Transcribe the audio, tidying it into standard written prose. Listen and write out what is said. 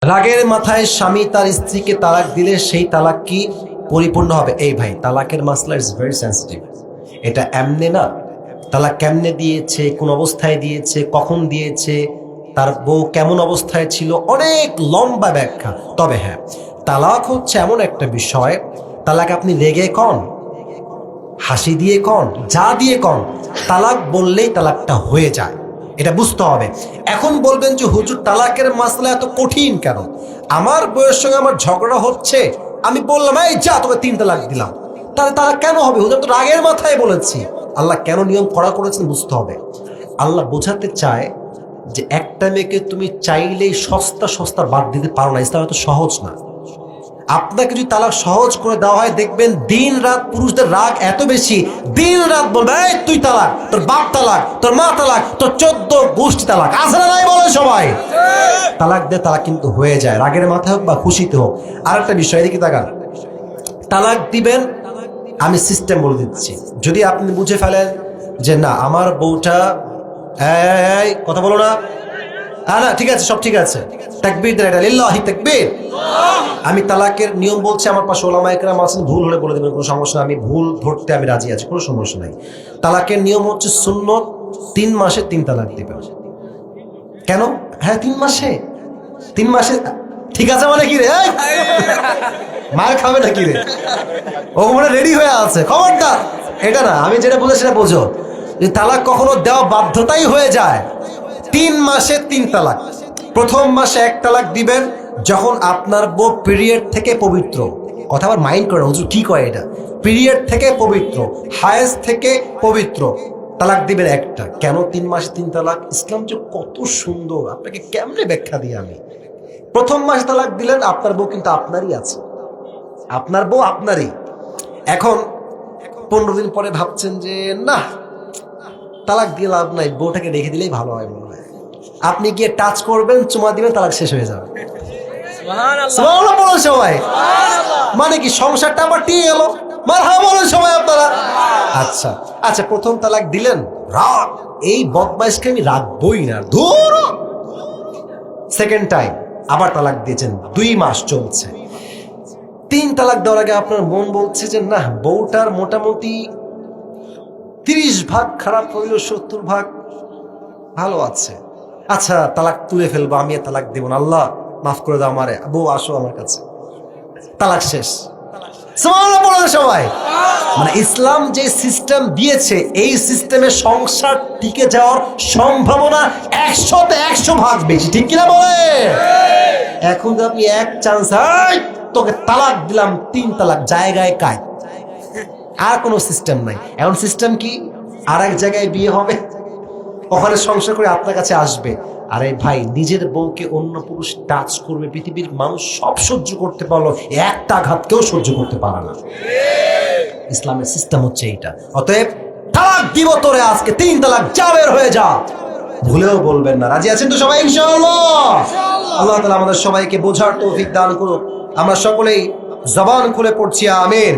রাগের মাথায় স্বামী তার স্ত্রীকে তালাক দিলে সেই তালাক কি পরিপূর্ণ হবে? এই ভাই, তালাকের মাসলা ইজ ভেরি সেন্সিটিভ। এটা এমনি না। তালাক কেমনে দিয়েছে, কোন অবস্থায় দিয়েছে, কখন দিয়েছে, তার বউ কেমন অবস্থায় ছিল, অনেক লম্বা ব্যাখ্যা। তবে হ্যাঁ, তালাক হচ্ছে এমন একটা বিষয়, তালাক আপনি রেগে কন, হাসি দিয়ে কন, যা দিয়ে কন, তালাক বললেই তালাকটা হয়ে যায়, এটা বুঝতে হবে। এখন বলবেন যে হুজুর তালাকের মাসলা এত কঠিন কেন? আমার বউয়ের সঙ্গে আমার ঝগড়া হচ্ছে, আমি বললাম এই যা তোকে 3 তালাক দিলাম, তাহলে তালাক কেন হবে হুজুর? তো রাগের মাথায় বলেছি। আল্লাহ কেন নিয়ম কড়া করেছেন বুঝতে হবে। আল্লাহ বোঝাতে চায় যে একটা মেয়েকে তুমি চাইলেই সস্তা সস্তা বাদ দিতে পারো না। ইসলাম এত সহজ না। আপনাকে যদি তালাক সহজ করে দেওয়া হয়, দেখবেন দিন রাত পুরুষদের রাগ এত বেশি, দিন রাত বলবে এই তুই তালাক, তোর বাপ তালাক, তোর মা তালাক, তোর 14 গোষ্ঠী তালাক। আছে না নাই বলে সবাই? তালাক দিয়ে তালাক কিন্তু হয়ে যায়, রাগের মাথায় হোক বা খুশিতে হোক। আর একটা বিষয়, এদিকে তাকান। তালাক দিবেন, আমি সিস্টেম বলে দিচ্ছি। যদি আপনি বুঝে ফেলেন যে না আমার বউটা, এই কথা বলো না, না ঠিক আছে, সব ঠিক আছে, তাকবীর দেন, এটা লিল্লাহি তাকবীর। আমি তালাকের নিয়ম বলছি, আমার পাশে ওলামায়ে কেরাম আছেন, ভুল হলে বলে দেবেন, কোনো সমস্যা নেই, আমি ভুল ধরতে আমি রাজি আছি, কোনো সমস্যা নাই। তালাকের নিয়ম হচ্ছে সুন্নত 3 মাসে 3 তালাক দিবেন। কেন? হ্যাঁ 3 মাসে, 3 মাসে ঠিক আছে মানে কি রে, মার খাবে না কি রে, ও মানে রেডি হয়ে আছে, খবরদার এটা না। আমি যেটা বলে সেটা বোঝো, যে তালাক কখনো দেওয়া বাধ্যতাই হয়ে যায়। 3 মাসে 3 তালাক। প্রথম মাসে 1 তালাক দিবেন যখন আপনার বউ পিরিয়ড থেকে পবিত্র। কথা আবার মাইন্ড করে, হুজুর কি কয় এটা? পিরিয়ড থেকে পবিত্র, হায়েজ থেকে পবিত্র, তালাক দিবেন একটা। কেন 3 মাসে 3 তালাক? ইসলাম যে কত সুন্দর, আপনাকে কেমনে ব্যাখ্যা দিই আমি। প্রথম মাসে তালাক দিলেন, আপনার বউ কিন্তু আপনারই আছে, আপনার বউ আপনারই। এখন 15 দিন পরে ভাবছেন যে না তালাক দিয়ে লাভ নাই, বউটাকে রেখে দিলেই ভালো হয় মনে হয়। আপনি গিয়ে টাচ করবেন, চুমা দিবেন, তালাক শেষ হয়ে যাবে। সুবহানাল্লাহ বলেন সবাই। মানে কি সংসারটা আবার টিকে গেল? মারহাবা বলেন সবাই আপনারা। আচ্ছা আচ্ছা, প্রথম তালাক দিলেন, রাগ, এই বদমাইশকে আমি রাখবই না, ধুর। সেকেন্ড টাইম আবার তালাক দিয়েছেন, 2 মাস চলছে। 3 তালাক দেওয়ার আগে আপনার মন বলছে যে না বউটার মোটামুটি 30 ভাগ খারাপ হইল, 70 ভাগ ভালো আছে। আচ্ছা তালাক তুলে ফেলবো, আমি আর তালাক দেব না, আল্লাহ মাফ করে দাও আমারে, বউ আসো আমার কাছে, তালাক শেষ। সুবহানাল্লাহ বলেন সবাই। মানে ইসলাম যে সিস্টেম দিয়েছে, এই সিস্টেমে সংসার টিকে যাওয়ার সম্ভাবনা 100-তে 100 ভাগ বেশি, ঠিক কিনা বলে? এখন যদি আপনি এক চান্স, তোকে তালাক দিলাম, 3 তালাক, জায়গায় কাজ, আর কোনো সিস্টেম নাই। এখন সিস্টেম কি? আর এক জায়গায় বিয়ে হবে, ওখানে সংসার করে আপনার কাছে আসবে। আরে ভাই, নিজের বউকে অন্য পুরুষ টাচ করবে, পৃথিবীর মানুষ সব সহ্য করতে পারলো, একটা আঘাত কেউ সহ্য করতে পারে না। ইসলামের সিস্টেম হচ্ছে এইটা। অতএব তালাক দিব তোরে আজকে, 3 তালাক, যা বের হয়ে যা। ভুলেও বলবেন না। রাজি আছেন তো সবাই ইনশাআল্লাহ? আল্লাহ তাআলা আমাদের সবাইকে বোঝার তৌফিক দান করুক। আমরা সকলেই জবান খুলে পড়ছি আমিন।